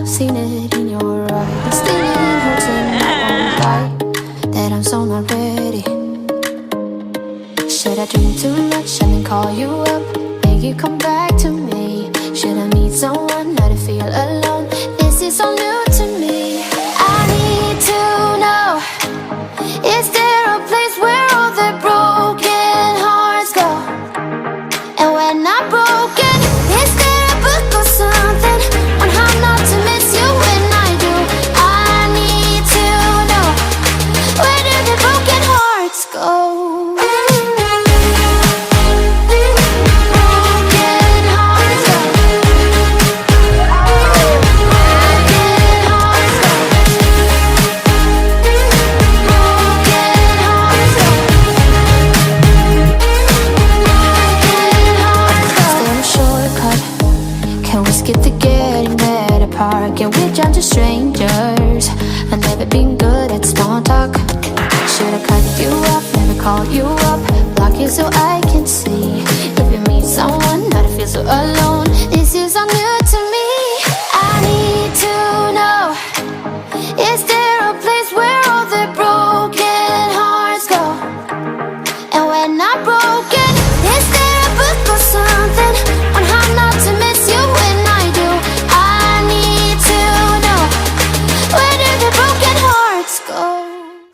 seen it in your eyes. Still it hurts and I won't lie that I'm so not ready. Should I drink too much and then call you up, make you come back to me? Should I meet someone not to feel alone? This is so new to me. I need to know, is there a place where all the broken hearts go? And when I'm broken, is there a book or something on how not to miss you when I do? I need to know, where do the broken hearts go? Get the getting mad apart. Can we jump to strangers? I've never been good at small talk. Should I cut you off, never call you up, block you so I can see? If you meet someone, not to feel so alone. This